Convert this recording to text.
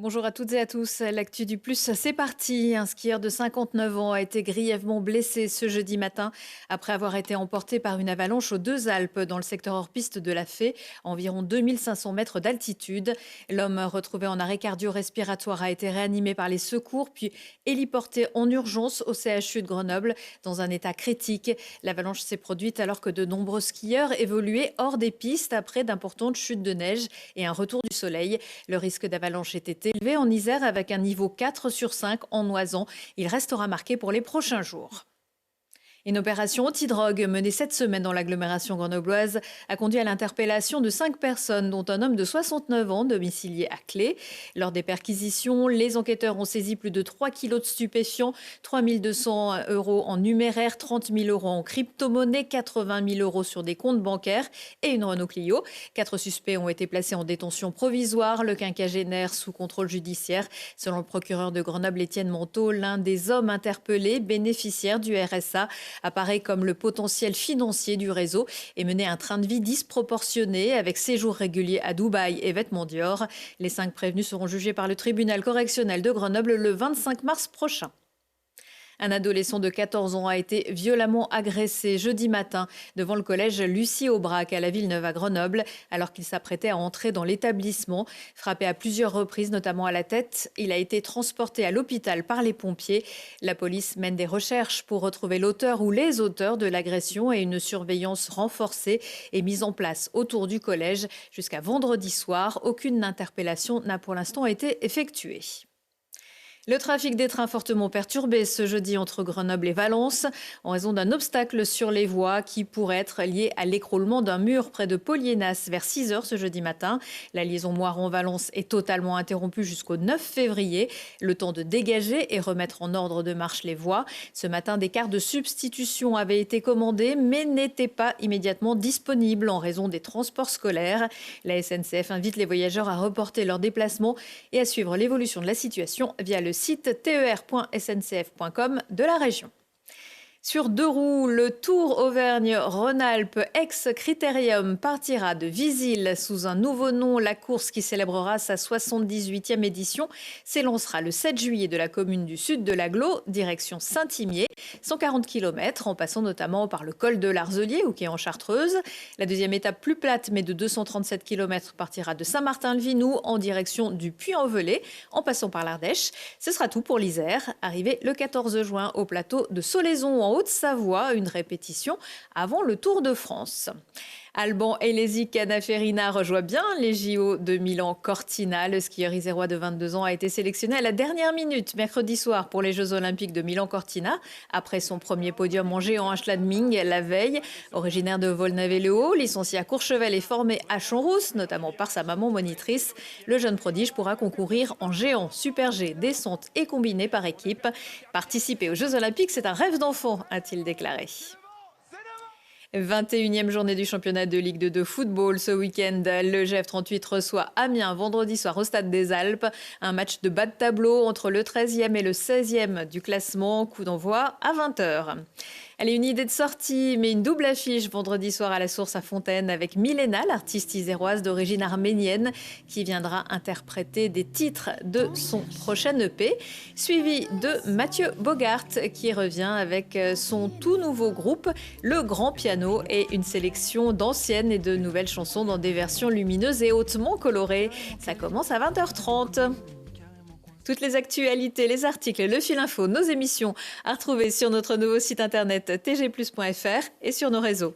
Bonjour à toutes et à tous. L'actu du plus, c'est parti. Un skieur de 59 ans a été grièvement blessé ce jeudi matin après avoir été emporté par une avalanche aux Deux Alpes dans le secteur hors-piste de la Fée, à environ 2500 mètres d'altitude. L'homme retrouvé en arrêt cardio-respiratoire a été réanimé par les secours puis héliporté en urgence au CHU de Grenoble dans un état critique. L'avalanche s'est produite alors que de nombreux skieurs évoluaient hors des pistes après d'importantes chutes de neige et un retour du soleil. Le risque d'avalanche était élevé en Isère avec un niveau 4 sur 5 en Oisan. Il restera marqué pour les prochains jours. Une opération antidrogue menée cette semaine dans l'agglomération grenobloise a conduit à l'interpellation de 5 personnes, dont un homme de 69 ans domicilié à Clé. Lors des perquisitions, les enquêteurs ont saisi plus de 3 kilos de stupéfiants, 3 200 € en numéraire, 30 000 € en crypto-monnaie, 80 000 € sur des comptes bancaires et une Renault Clio. 4 suspects ont été placés en détention provisoire, le quinquagénaire sous contrôle judiciaire. Selon le procureur de Grenoble, Étienne Monteau, l'un des hommes interpellés, bénéficiaire du RSA, apparaît comme le potentiel financier du réseau et menait un train de vie disproportionné avec séjours réguliers à Dubaï et vêtements Dior. Les 5 prévenus seront jugés par le tribunal correctionnel de Grenoble le 25 mars prochain. Un adolescent de 14 ans a été violemment agressé jeudi matin devant le collège Lucie Aubrac à la Villeneuve à Grenoble alors qu'il s'apprêtait à entrer dans l'établissement. Frappé à plusieurs reprises, notamment à la tête, il a été transporté à l'hôpital par les pompiers. La police mène des recherches pour retrouver l'auteur ou les auteurs de l'agression et une surveillance renforcée est mise en place autour du collège. Jusqu'à vendredi soir, aucune interpellation n'a pour l'instant été effectuée. Le trafic des trains fortement perturbé ce jeudi entre Grenoble et Valence en raison d'un obstacle sur les voies qui pourrait être lié à l'écroulement d'un mur près de Poliénas vers 6 h ce jeudi matin. La liaison Moiron-Valence est totalement interrompue jusqu'au 9 février. Le temps de dégager et remettre en ordre de marche les voies. Ce matin, des cars de substitution avaient été commandés mais n'étaient pas immédiatement disponibles en raison des transports scolaires. La SNCF invite les voyageurs à reporter leurs déplacements et à suivre l'évolution de la situation via le site ter.sncf.com de la région. Sur 2 roues, le Tour Auvergne-Rhône-Alpes ex-Critérium partira de Visil sous un nouveau nom. La course qui célébrera sa 78e édition s'élancera le 7 juillet de la commune du sud de l'Agglo, direction Saint-Imier, 140 km en passant notamment par le col de l'Arzelier ou qui est en Chartreuse. La deuxième étape plus plate mais de 237 km partira de Saint-Martin-le-Vinou en direction du Puy-en-Velay en passant par l'Ardèche. Ce sera tout pour l'Isère, arrivé le 14 juin au plateau de Solaison en Haute-Savoie, une répétition avant le Tour de France. Alban Elezi Canaferina rejoint bien les JO de Milan-Cortina. Le skieur isérois de 22 ans a été sélectionné à la dernière minute mercredi soir pour les Jeux Olympiques de Milan-Cortina. Après son premier podium en géant à Schladming la veille, originaire de Volnavez-le-Haut, licencié à Courchevel et formé à Champs-Rousse, notamment par sa maman monitrice, le jeune prodige pourra concourir en géant, super G, descente et combiné par équipe. Participer aux Jeux Olympiques, c'est un rêve d'enfant, a-t-il déclaré. 21e journée du championnat de Ligue 2 de football. Ce week-end, le GF38 reçoit Amiens vendredi soir au Stade des Alpes. Un match de bas de tableau entre le 13e et le 16e du classement. Coup d'envoi à 20 h. Allez, une idée de sortie, mais une double affiche vendredi soir à la Source à Fontaine avec Milena, l'artiste iséroise d'origine arménienne, qui viendra interpréter des titres de son prochain EP, suivi de Mathieu Bogart, qui revient avec son tout nouveau groupe, Le Grand Piano, et une sélection d'anciennes et de nouvelles chansons dans des versions lumineuses et hautement colorées. Ça commence à 20 h 30. Toutes les actualités, les articles, le fil info, nos émissions à retrouver sur notre nouveau site internet tgplus.fr et sur nos réseaux.